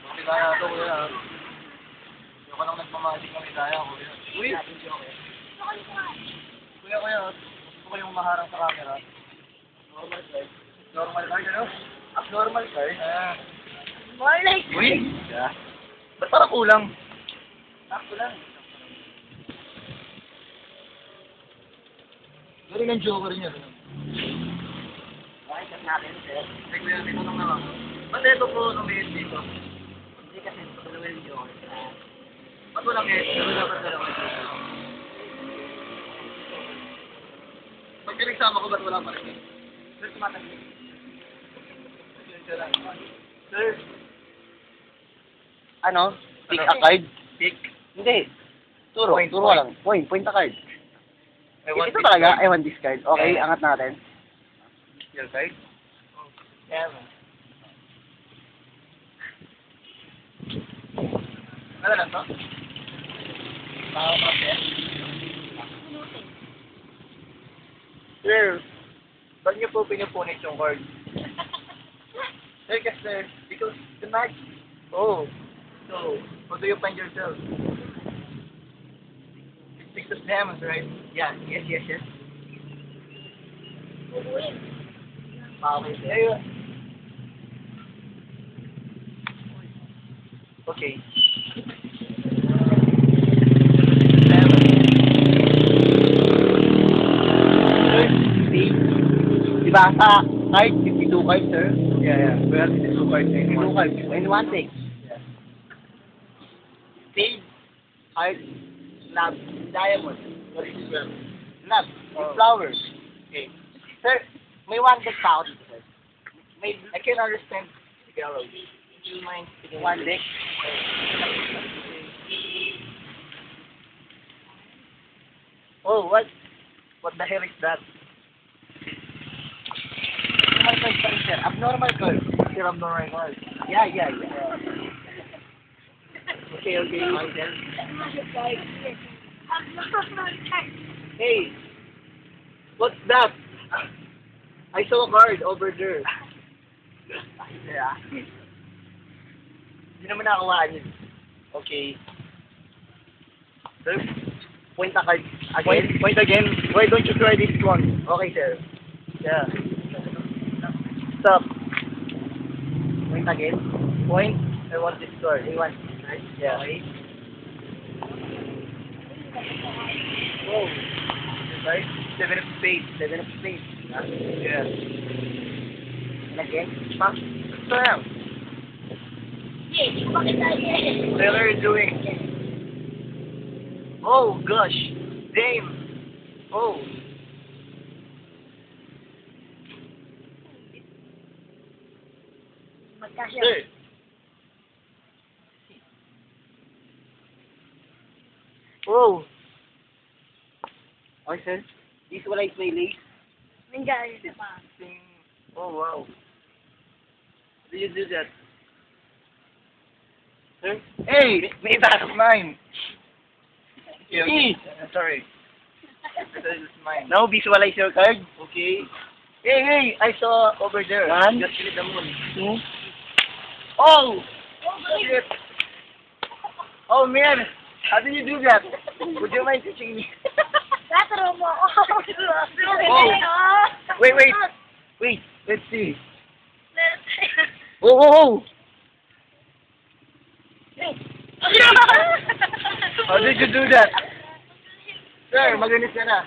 Okay, kaya ito, kuya. Hindi ko lang nagmamagic kami kaya, kuya. Uy! Kuya, gusto ko yung maharang sa camera. Normal card. Normal card, ano? Abnormal card? More like... Uy! Yeah. Ba't parang kulang? Kulang. Galing ang joker niya. Okay, cut natin, sir. Ay, kuya, may tanong lang ako. Ba't ito po lumiit dito? Hindi kasi pagdalawa yung joke. Ba't walang edge? Dapat dalawa dito. Pag pinagsama ko, ba't wala pa rin? Sir, tumatagli. Sir, Ano? Pick a card? pick. Hindi. Turo lang. Point a card. I want Ito talaga, I want this card. Okay, Yeah. angat natin. your card. Yeah. Ano lang to? Sir, ba't niyo po pinupunit yung card? Sir, kasi, because tonight, oh, so, how do you find yourself? It's six of diamonds, right? Yeah, yes. Okay, sir. Okay. Diba? Sa card, 52 cards, sir. Yeah. We have to do cards 52 cards. And one thing. Spade, heart, love, diamond. What is this one? Love, Oh. flowers. Okay. Sir, may one deck pa ako dito, sir. May, I can understand Tagalog. do you mind speaking One deck. Oh, what? What the hell is that? Abnormal card pa rin, sir. Abnormal card. Sir, I'm not right now. Yeah. Okay. Sir. Hey, what's that? I saw a card over there. Yeah. Hindi naman nakakawaan yun. Okay. Sir, Point a card. point again. Why don't you try this one? Okay, sir. Yeah. Stop. Point again. Point. I want this card. You want this card? Yeah. Okay. Oh. Right? Seven of spades. Seven of spades. Yeah. And again. Pa. Sam, what are you doing? Oh gosh. Dame. Oh. Sir. Oh. Okay, sir. Visualize my legs. Oh wow. Do you do that? Sir? Hey! That's mine! Okay. Sorry. This is mine. Now, visualize your card. Okay. Hey! I saw over there. One. Just hit the moon. 2. Oh! Shit! Oh man! How did you do that? Would you mind teaching me? Wait, let's see. Oh! How did you do that? Sir, maganis ka na.